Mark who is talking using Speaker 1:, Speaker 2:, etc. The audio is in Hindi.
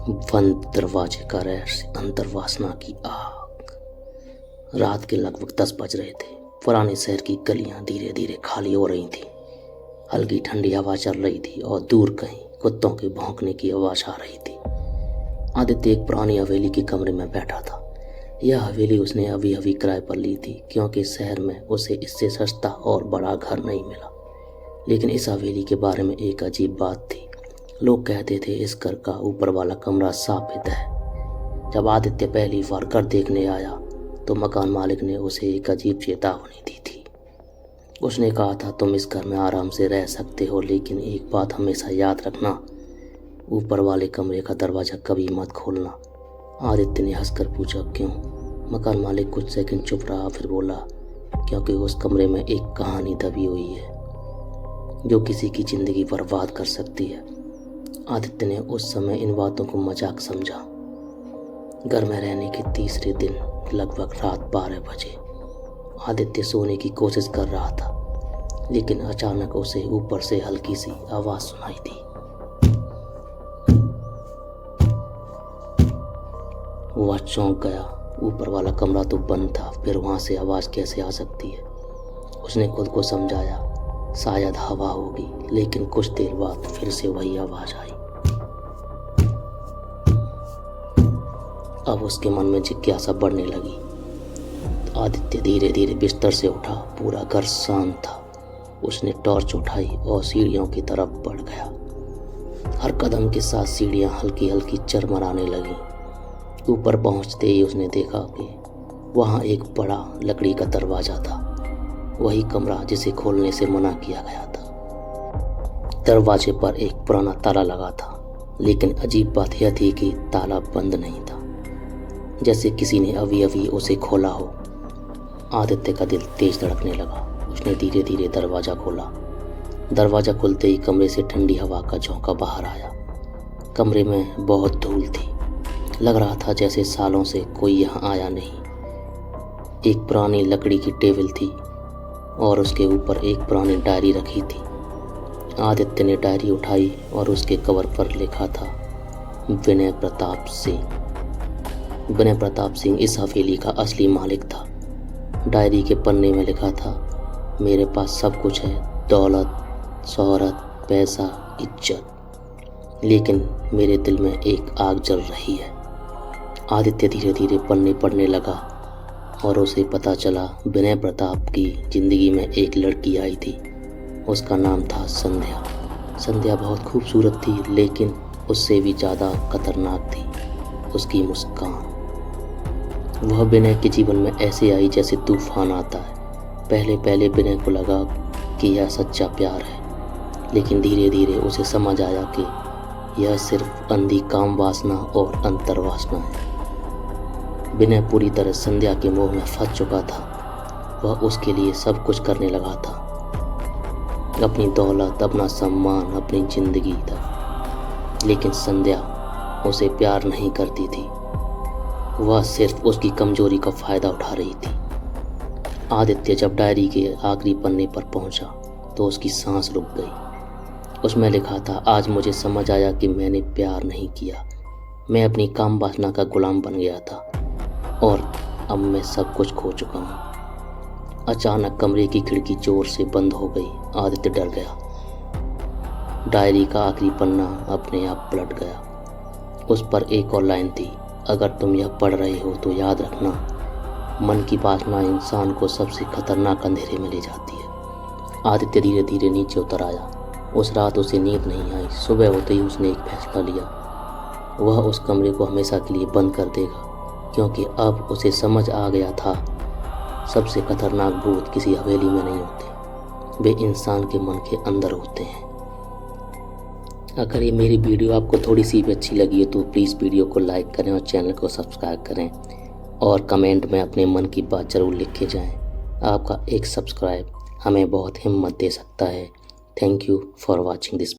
Speaker 1: बंद दरवाजे का रहस्य, अंतर्वासना की आग। रात के लगभग 10 बज रहे थे। पुराने शहर की गलियां धीरे धीरे खाली हो रही थीं। हल्की ठंडी हवा चल रही थी और दूर कहीं कुत्तों के भौंकने की आवाज आ रही थी। आदित्य एक पुरानी हवेली के कमरे में बैठा था। यह हवेली उसने अभी अभी किराए पर ली थी, क्योंकि शहर में उसे इससे सस्ता और बड़ा घर नहीं मिला। लेकिन इस हवेली के बारे में एक अजीब बात थी। लोग कहते थे इस घर का ऊपर वाला कमरा शापित है। जब आदित्य पहली बार घर देखने आया तो मकान मालिक ने उसे एक अजीब चेतावनी दी थी। उसने कहा था, तुम इस घर में आराम से रह सकते हो, लेकिन एक बात हमेशा याद रखना, ऊपर वाले कमरे का दरवाज़ा कभी मत खोलना। आदित्य ने हंसकर पूछा, क्यों? मकान मालिक कुछ सेकंड चुप रहा, फिर बोला, क्योंकि उस कमरे में एक कहानी दबी हुई है जो किसी की ज़िंदगी बर्बाद कर सकती है। आदित्य ने उस समय इन बातों को मजाक समझा। घर में रहने के तीसरे दिन लगभग रात 12 बजे आदित्य सोने की कोशिश कर रहा था, लेकिन अचानक उसे ऊपर से हल्की सी आवाज़ सुनाई दी। वह चौंक गया। ऊपर वाला कमरा तो बंद था, फिर वहाँ से आवाज़ कैसे आ सकती है? उसने खुद को समझाया, शायद हवा होगी। लेकिन कुछ देर बाद फिर से वही आवाज़ आई। अब उसके मन में जिज्ञासा बढ़ने लगी। तो आदित्य धीरे धीरे बिस्तर से उठा। पूरा घर शांत था। उसने टॉर्च उठाई और सीढ़ियों की तरफ बढ़ गया। हर कदम के साथ सीढ़ियां हल्की हल्की चरमराने लगीं। ऊपर पहुंचते ही उसने देखा कि वहां एक बड़ा लकड़ी का दरवाज़ा था, वही कमरा जिसे खोलने से मना किया गया था। दरवाजे पर एक पुराना ताला लगा था, लेकिन अजीब बात यह थी कि ताला बंद नहीं था, जैसे किसी ने अभी अभी उसे खोला हो। आदित्य का दिल तेज धड़कने लगा। उसने धीरे धीरे दरवाज़ा खोला। दरवाज़ा खुलते ही कमरे से ठंडी हवा का झोंका बाहर आया। कमरे में बहुत धूल थी। लग रहा था जैसे सालों से कोई यहाँ आया नहीं। एक पुरानी लकड़ी की टेबल थी और उसके ऊपर एक पुरानी डायरी रखी थी। आदित्य ने डायरी उठाई और उसके कवर पर लिखा था, विनय प्रताप सिंह। विनय प्रताप सिंह इस हवेली का असली मालिक था। डायरी के पन्ने में लिखा था, मेरे पास सब कुछ है, दौलत, शोहरत, पैसा, इज्जत, लेकिन मेरे दिल में एक आग जल रही है। आदित्य धीरे धीरे पन्ने पढ़ने लगा और उसे पता चला विनय प्रताप की ज़िंदगी में एक लड़की आई थी। उसका नाम था संध्या। संध्या बहुत खूबसूरत थी, लेकिन उससे भी ज़्यादा खतरनाक थी उसकी मुस्कान। वह विनय के जीवन में ऐसे आई जैसे तूफान आता है। पहले पहले विनय को लगा कि यह सच्चा प्यार है, लेकिन धीरे धीरे उसे समझ आया कि यह सिर्फ अंधी काम वासना और अंतर्वासना है। विनय पूरी तरह संध्या के मोह में फंस चुका था। वह उसके लिए सब कुछ करने लगा था, अपनी दौलत, अपना सम्मान, अपनी जिंदगी तक। लेकिन संध्या उसे प्यार नहीं करती थी। वह सिर्फ उसकी कमजोरी का फायदा उठा रही थी। आदित्य जब डायरी के आखिरी पन्ने पर पहुंचा तो उसकी सांस रुक गई। उसमें लिखा था, आज मुझे समझ आया कि मैंने प्यार नहीं किया, मैं अपनी काम वासना का गुलाम बन गया था और अब मैं सब कुछ खो चुका हूँ। अचानक कमरे की खिड़की जोर से बंद हो गई। आदित्य डर गया। डायरी का आखिरी पन्ना अपने आप पलट गया। उस पर एक और लाइन थी, अगर तुम यह पढ़ रहे हो तो याद रखना, मन की वासना इंसान को सबसे खतरनाक अंधेरे में ले जाती है। आदित्य धीरे धीरे नीचे उतर आया। उस रात उसे नींद नहीं आई। सुबह होते ही उसने एक फैसला लिया। वह उस कमरे को हमेशा के लिए बंद कर देगा, क्योंकि अब उसे समझ आ गया था, सबसे खतरनाक भूत किसी हवेली में नहीं होते, वे इंसान के मन के अंदर होते हैं। अगर ये मेरी वीडियो आपको थोड़ी सी भी अच्छी लगी है तो प्लीज़ वीडियो को लाइक करें और चैनल को सब्सक्राइब करें और कमेंट में अपने मन की बात ज़रूर लिख के जाएं। आपका एक सब्सक्राइब हमें बहुत हिम्मत दे सकता है। Thank you for watching this.